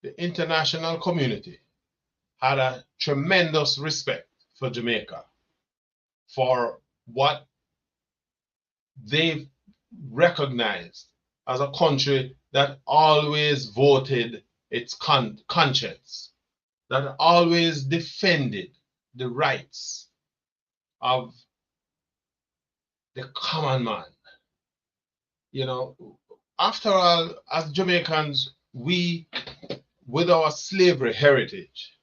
the international community had a tremendous respect for Jamaica for what they recognized as a country that always voted its conscience, that always defended the rights of the common man. You know, after all, as Jamaicans, we, with our slavery heritage,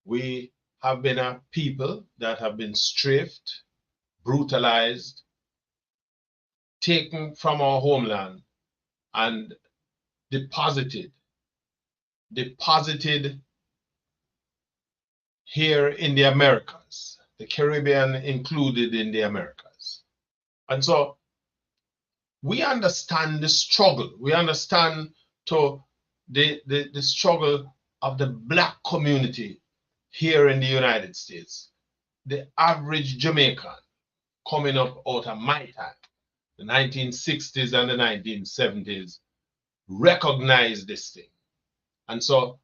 we have been a people that have been strafed, brutalized, taken from our homeland, and deposited here in the Americas, the Caribbean included in the Americas. And so we understand the struggle. We understand the struggle of the Black community here in the United States. The average Jamaican coming up out of my time, the 1960s and the 1970s, recognized this thing. And so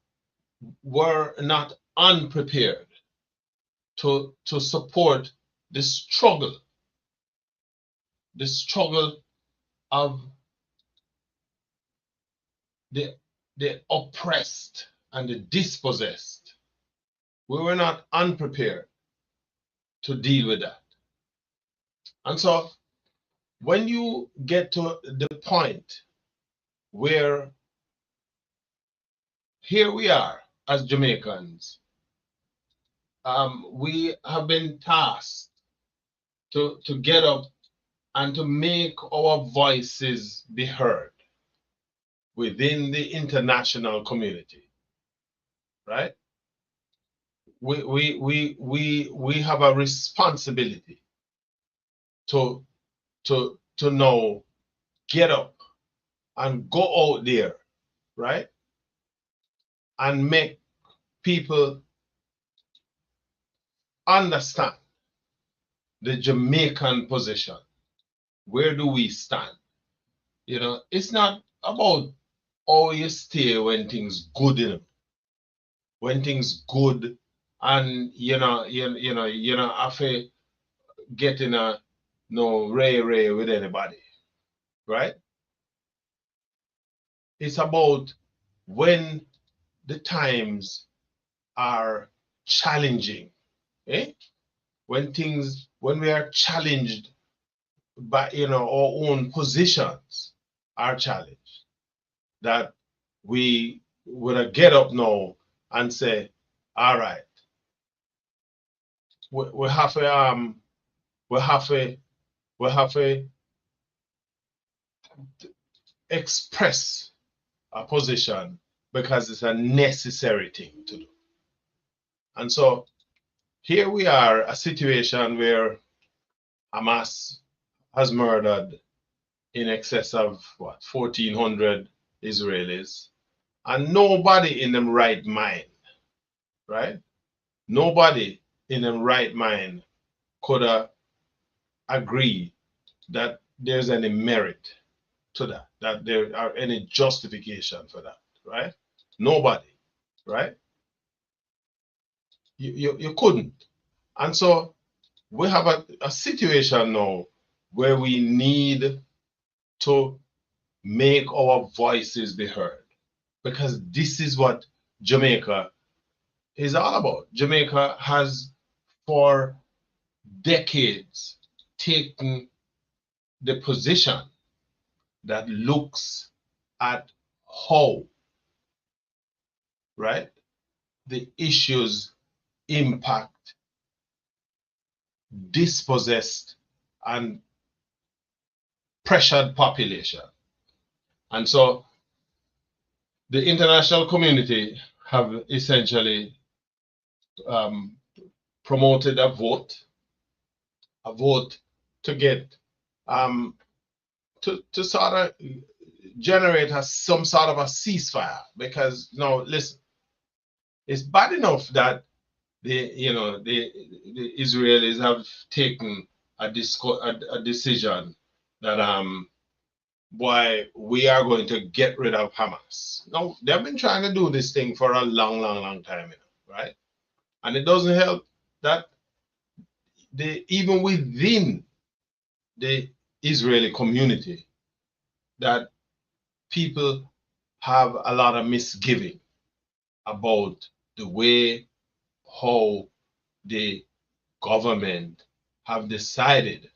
we're not unprepared to support the struggle of the oppressed and the dispossessed. We were not unprepared to deal with that. And so when you get to the point where here we are as Jamaicans, we have been tasked to get up and to make our voices be heard within the international community, right? We have a responsibility to now get up and go out there, right? And make people understand the Jamaican position. Where do we stand? You know, it's not about how you stay when things good in them. When things good, and you know, have to get in a no ray with anybody, right? It's about when the times are challenging, eh? When we are challenged by, our own positions are challenged, that we would get up now and say, all right, we have to express a position because it's a necessary thing to do. And so here we are, a situation where Hamas has murdered in excess of 1,400 Israelis, and nobody in them right mind, right? Nobody in them right mind could agree that there's any merit to that, that there are any justification for that, right? Nobody, right? You couldn't. And so we have a situation now where we need to make our voices be heard, because this is what Jamaica is all about. Jamaica has for decades taken the position that looks at how, right, the issues impact dispossessed and pressured population. And so the international community have essentially promoted a vote to get to sort of generate some sort of a ceasefire, because now listen, it's bad enough that the Israelis have taken a decision that boy, we are going to get rid of Hamas. No, they've been trying to do this thing for a long, long, long time, right? And it doesn't help that even within the Israeli community, that people have a lot of misgiving about the way how the government have decided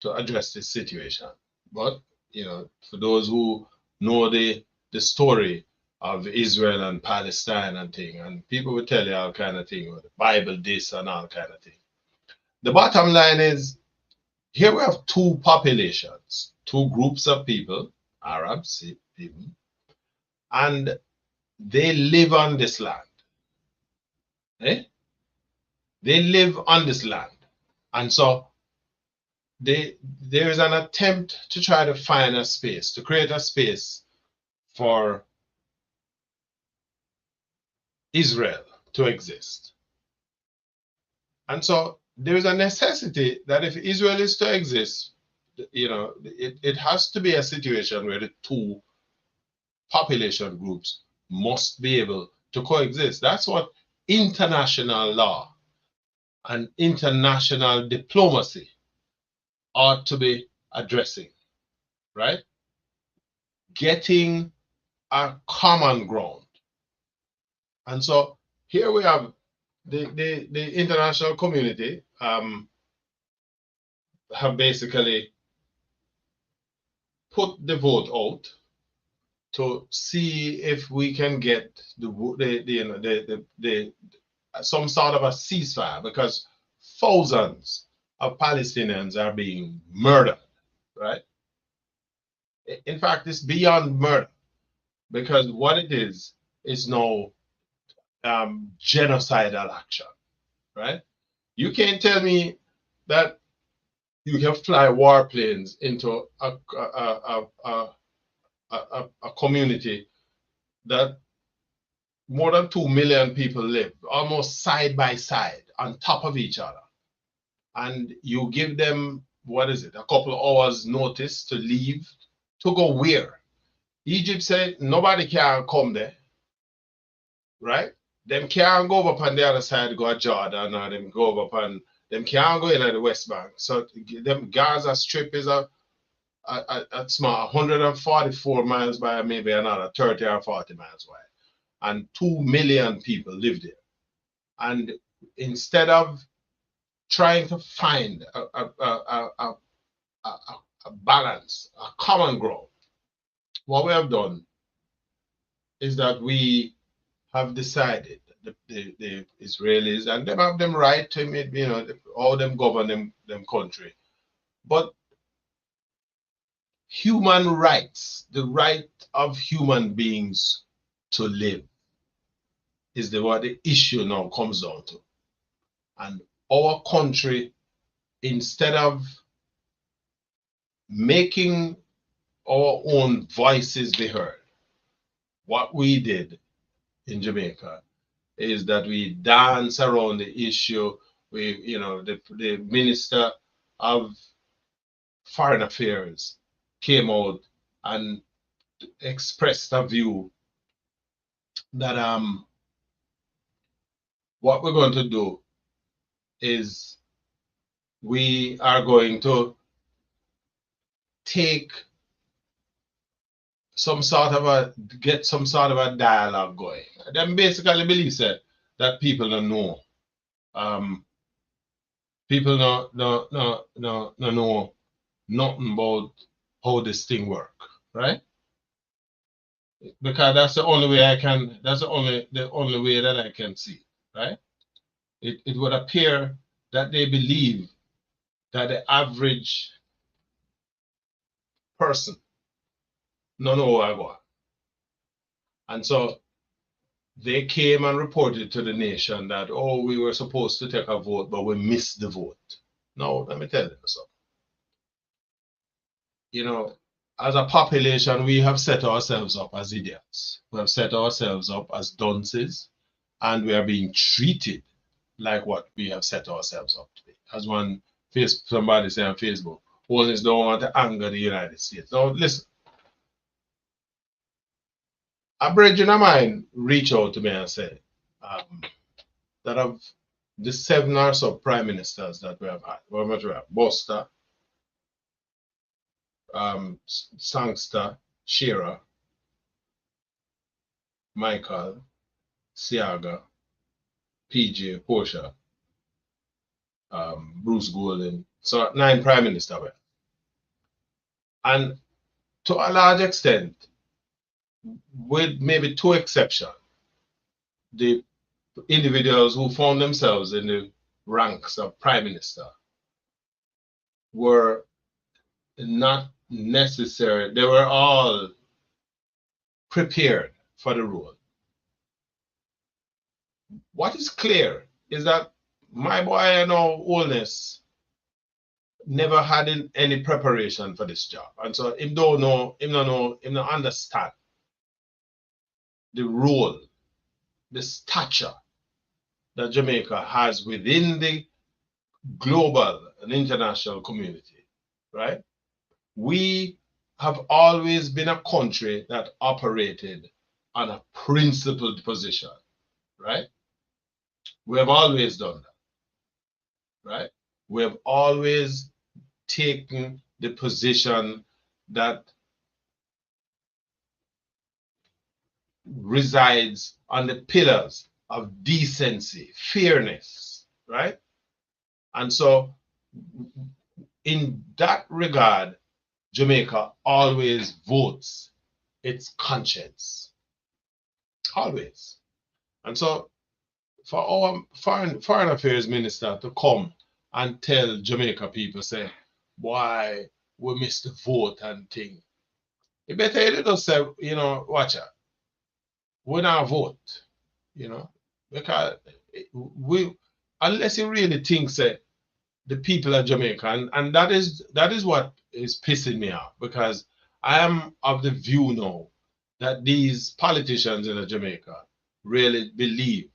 to address this situation. But for those who know the story of Israel and Palestine and thing, and people will tell you all kind of thing, the Bible this and all kind of thing. The bottom line is, here we have two populations, two groups of people, Arabs, people, and they live on this land. Eh? They live on this land. And so there is an attempt to try to find a space, to create a space for Israel to exist. And so there is a necessity that if Israel is to exist, it has to be a situation where the two population groups must be able to coexist. That's what international law and international diplomacy ought to be addressing, right? Getting a common ground. And so here we have the international community have basically put the vote out to see if we can get some sort of a ceasefire, because thousands of Palestinians are being murdered, right? In fact, it's beyond murder, because what it is no genocidal action, right? You can't tell me that you can fly warplanes into a community that more than 2 million people live, almost side by side, on top of each other. And you give them, what is it, a couple of hours notice to leave, to go where? Egypt said nobody can come there, right? Them can't go over on the other side, go to Jordan, or them go over on, them can't go in at the West Bank. So them Gaza Strip is a small 144 miles by maybe another 30 or 40 miles wide. And 2 million people live there. And instead of trying to find a balance, a common ground, what we have done is that we have decided, the Israelis, and they have them right to, all them govern them country. But human rights, the right of human beings to live, is what the issue now comes down to. And our country, instead of making our own voices be heard, what we did in Jamaica is that we dance around the issue. The Minister of Foreign Affairs came out and expressed a view that what we're going to do is we are going to take get some sort of a dialogue going. Them basically believe that people don't know. People don't know nothing about how this thing work, right? Because that's the only way that's the only way that I can see, right? It would appear that they believe that the average person don't know where I go. And so they came and reported to the nation that, oh, we were supposed to take a vote, but we missed the vote. Now, let me tell you something. As a population, we have set ourselves up as idiots. We have set ourselves up as dunces, and we are being treated like what we have set ourselves up to be. As somebody said on Facebook, Holness don't want to anger the United States. Now, listen, A brethren of mine reach out to me and say that of the 7 or so prime ministers that we have had, we have Buster, Sangster, Shearer, Michael, Siaga, PJ, Portia, Bruce Golden. So 9 prime ministers. And to a large extent, with maybe 2 exceptions, the individuals who found themselves in the ranks of prime minister were not necessary. They were all prepared for the role. What is clear is that my boy in our oldness never had any preparation for this job. And so him don't know, him don't understand the role, the stature that Jamaica has within the global and international community, right? We have always been a country that operated on a principled position, right? We have always done that, right? We have always taken the position that resides on the pillars of decency, fairness, right? And so, in that regard, Jamaica always votes its conscience, always. And so, for our foreign affairs minister to come and tell Jamaica people, say, why we missed the vote and thing, you better you just say, you know, watch out, we not vote, you know, because we, unless you really think, say, the people of Jamaica, and that is what is pissing me off, because I am of the view now that these politicians in Jamaica really believe.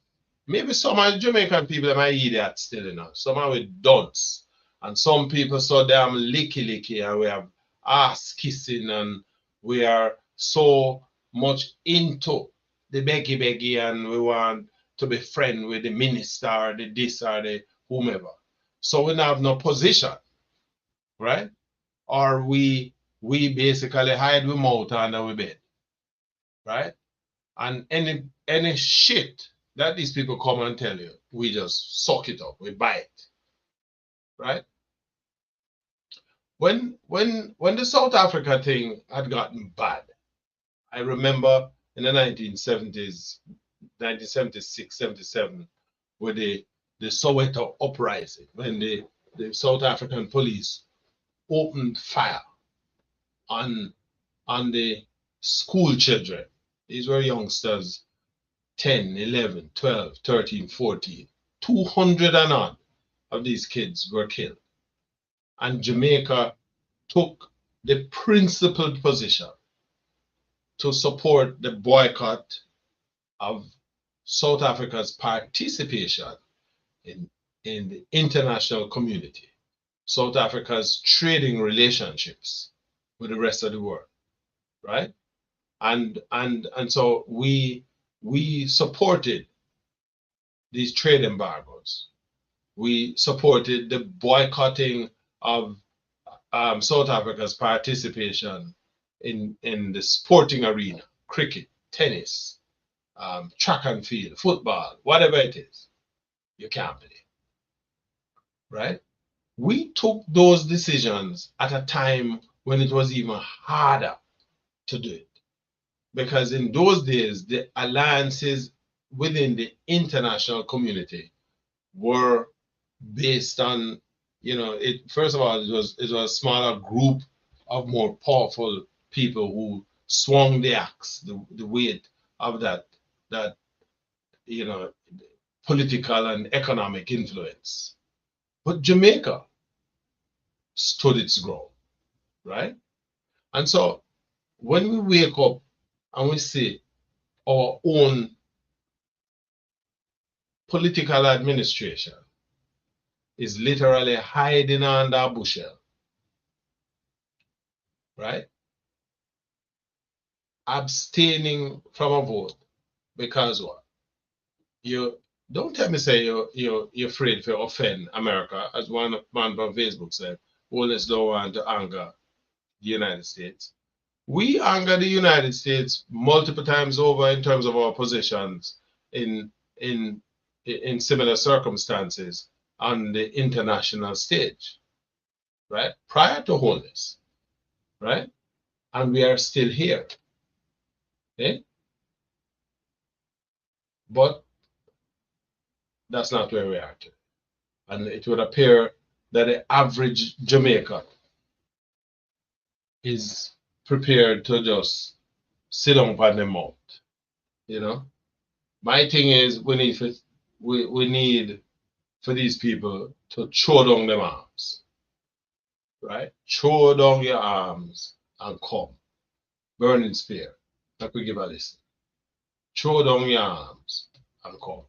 Maybe some of the Jamaican people are idiots still, you know. Some are with dunce. And some people so damn licky and we have ass kissing and we are so much into the beggy and we want to be friend with the minister or the this or the whomever. So we don't have no position, right? Or we basically hide we mouth under we bed, right? And any shit that these people come and tell you, we just suck it up, we bite, right? When the South Africa thing had gotten bad, I remember in the 1970s, 1976, 77, with the Soweto uprising, when the South African police opened fire on the school children. These were youngsters, 10, 11, 12, 13, 14. 200 and odd of these kids were killed. And Jamaica took the principled position to support the boycott of South Africa's participation in the international community, South Africa's trading relationships with the rest of the world, right? And so we supported these trade embargoes. We supported the boycotting of South Africa's participation in the sporting arena, cricket, tennis, track and field, football, whatever it is. You can't believe, right? We took those decisions at a time when it was even harder to do it. Because in those days, the alliances within the international community were based on, you know, first of all, it was a smaller group of more powerful people who swung the axe, the weight of that you know, political and economic influence. But Jamaica stood its ground, right? And so when we wake up and we see our own political administration is literally hiding under a bushel, right? abstaining from a vote because what? You don't tell me say you're afraid to offend America, as one man on Facebook said, always don't want to anger the United States. We anger the United States multiple times over in terms of our positions in in in similar circumstances on the international stage, right? Prior to all this, right? And we are still here. Okay? But that's not where we are today. And it would appear that the average Jamaican is prepared to just sit on by the mouth. You know, my thing is we need for these people to throw down their arms, right? Throw down your arms and come. Burning spear. Like we give a listen. Throw down your arms and come.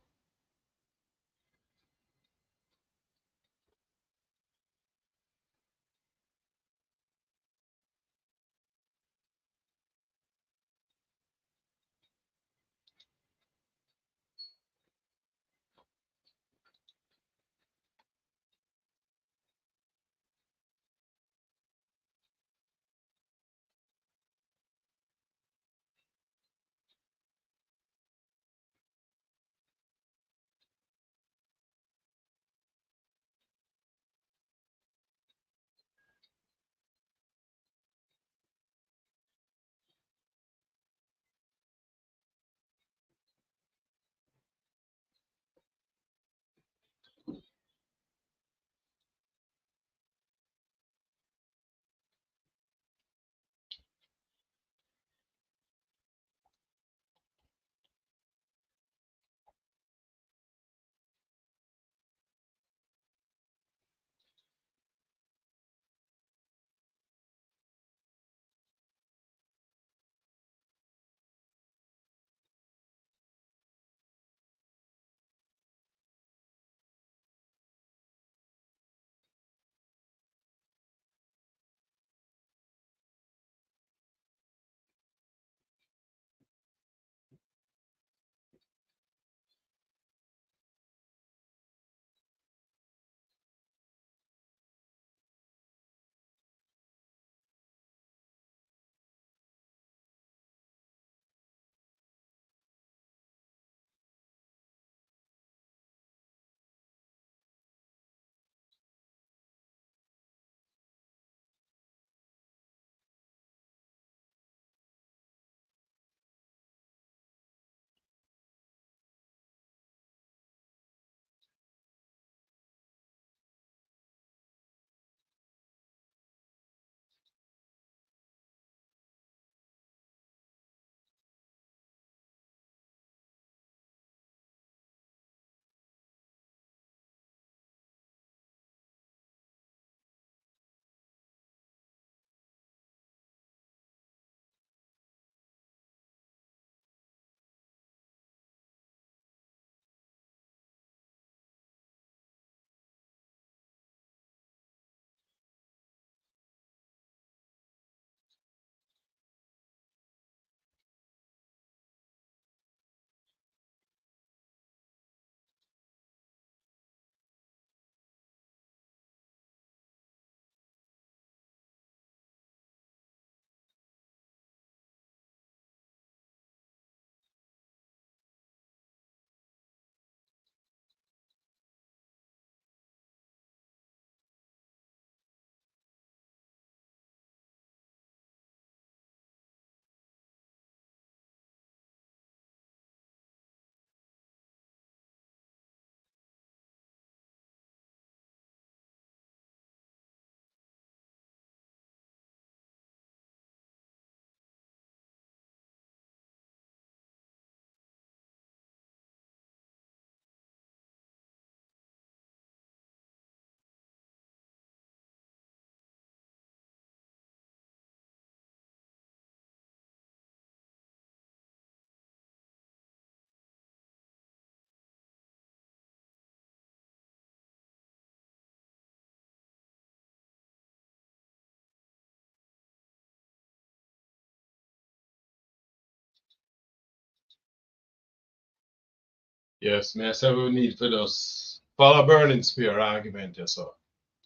Yes, me I say we need for us follow burning spear argument, yes, so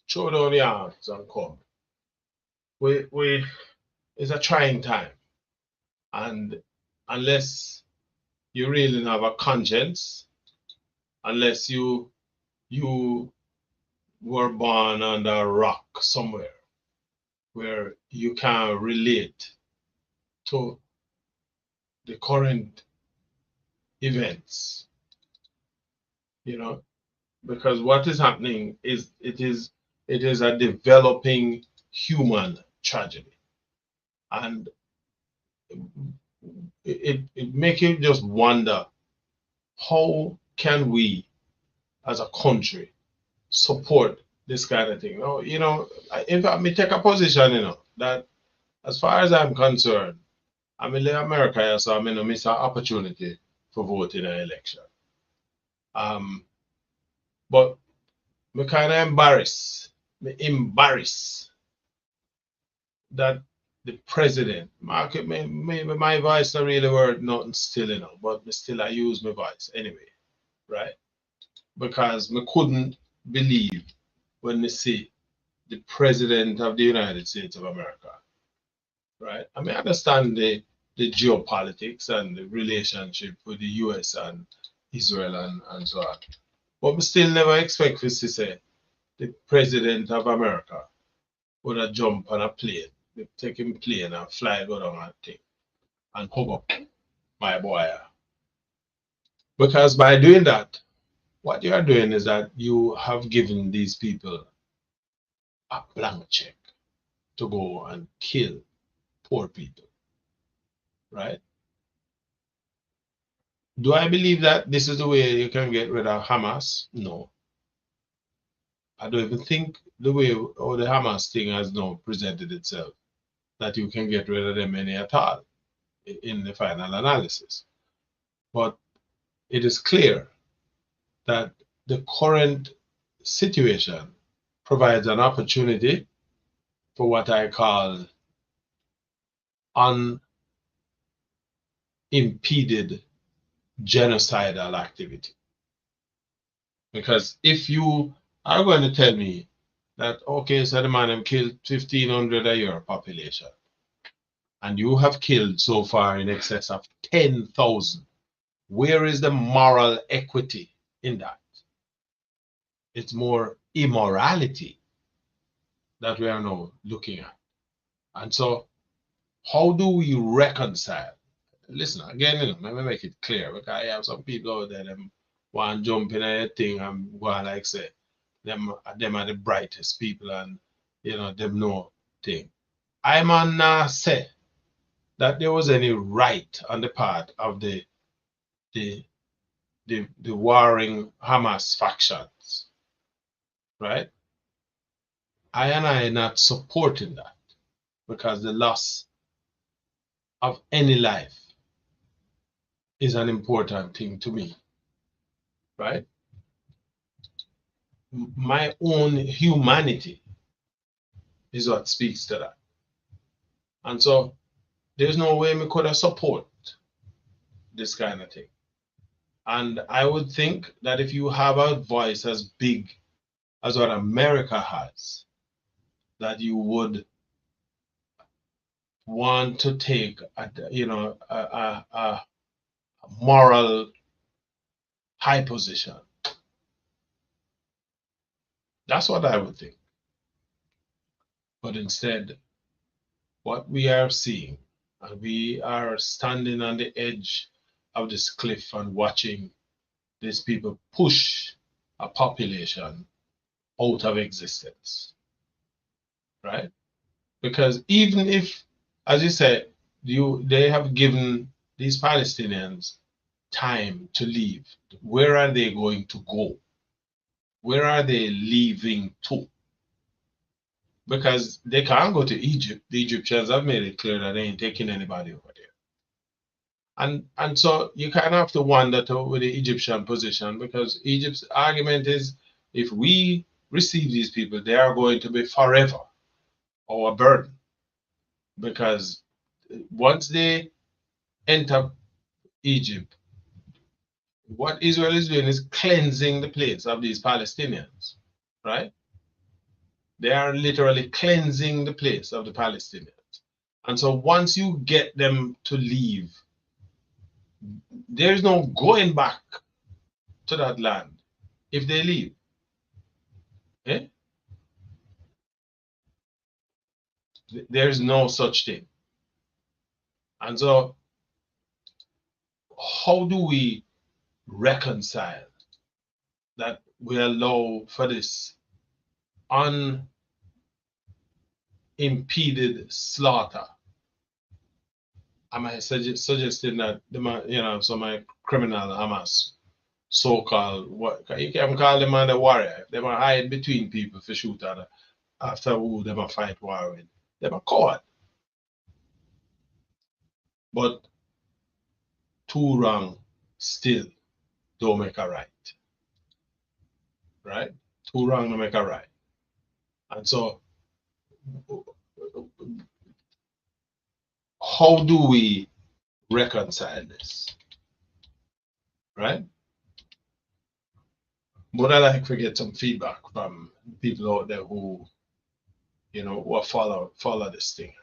throw down the arms and come. We it's a trying time, and unless you really have a conscience, unless you were born under a rock somewhere where you can relate to the current events, you know, because what is happening is it is a developing human tragedy, and it make you just wonder how can we as a country support this kind of thing. No, in fact, me take a position, that as far as I'm concerned, I'm in America, yeah, so I'm in miss an opportunity for voting in an election. But me kind of embarrassed that the president, maybe my voice not really worth nothing still, but me still I use my voice anyway, right? Because me couldn't believe when me see the president of the United States of America, right? I mean, I understand the geopolitics and the relationship with the US and Israel and so on. But we still never expect to say the president of America would have jump on a plane, take him plane and fly go down and thing and hug up my boy. Because by doing that, what you are doing is that you have given these people a blank check to go and kill poor people, right? Do I believe that this is the way you can get rid of Hamas? No. I don't even think the way or the Hamas thing has now presented itself that you can get rid of them any at all in the final analysis. But it is clear that the current situation provides an opportunity for what I call unimpeded genocidal activity. Because if you are going to tell me that, okay, so the man have killed 1,500 a year population, and you have killed so far in excess of 10,000, where is the moral equity in that? It's more immorality that we are now looking at. And so, how do we reconcile? Listen, again, let me make it clear, because I have some people out there that want to jump in a thing and go and like say, them are the brightest people and, them know thing. I man not say that there was any right on the part of the warring Hamas factions, right? I not supporting that because the loss of any life is an important thing to me, right? My own humanity is what speaks to that. And so there's no way we could have support this kind of thing. And I would think that if you have a voice as big as what America has, that you would want to take a moral high position. That's what I would think. But instead, what we are seeing, and we are standing on the edge of this cliff and watching these people push a population out of existence, right? Because even if, as you said, they have given these Palestinians time to leave, where are they going to go? Where are they leaving to? Because they can't go to Egypt. The Egyptians have made it clear that they ain't taking anybody over there. And so you kind of have to wonder with the Egyptian position, because Egypt's argument is if we receive these people, they are going to be forever our burden. Because once they enter Egypt, what Israel is doing is cleansing the place of these Palestinians, right? They are literally cleansing the place of the Palestinians. And so once you get them to leave, there is no going back to that land if they leave. Eh? There is no such thing. And so, how do we reconcile that we allow for this unimpeded slaughter? Am I suggesting that some criminal Hamas, so-called, what you can call them the warrior, if they might hide between people for shoot at after who they might fight war with, they might coward. But two wrong still don't make a right. Right? Two wrong don't make a right. And so how do we reconcile this? Right? But I like to get some feedback from people out there who, who follow this thing.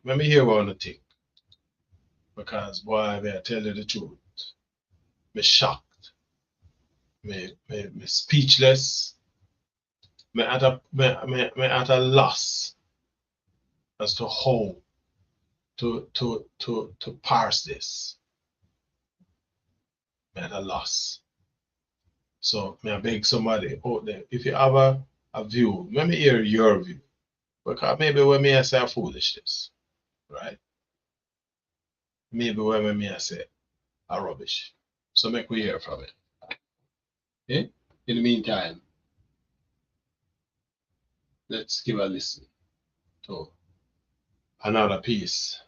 Let me hear what you think. Because boy, may I tell you the truth. Me shocked. Me speechless. Me at a loss as to how to parse this. Me at a loss. So may I beg somebody out there, if you have a view, let me hear your view. Because maybe when me I say foolishness, right? Maybe when me I say a rubbish. So make we hear from it. Okay? In the meantime, let's give a listen to another piece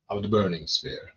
of the burning sphere.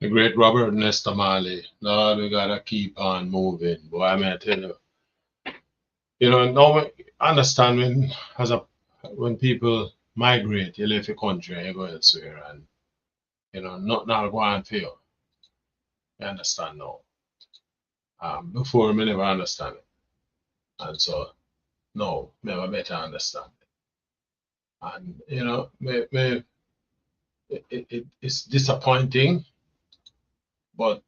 The great Robert Nesta Marley. Lord, we gotta keep on moving. Boy, I mean, I tell you, now understand when people migrate, you leave your country and you go elsewhere, and nothing will go on for you. You understand now. Before me never understand it, and so no, never better understand it. And it's disappointing, but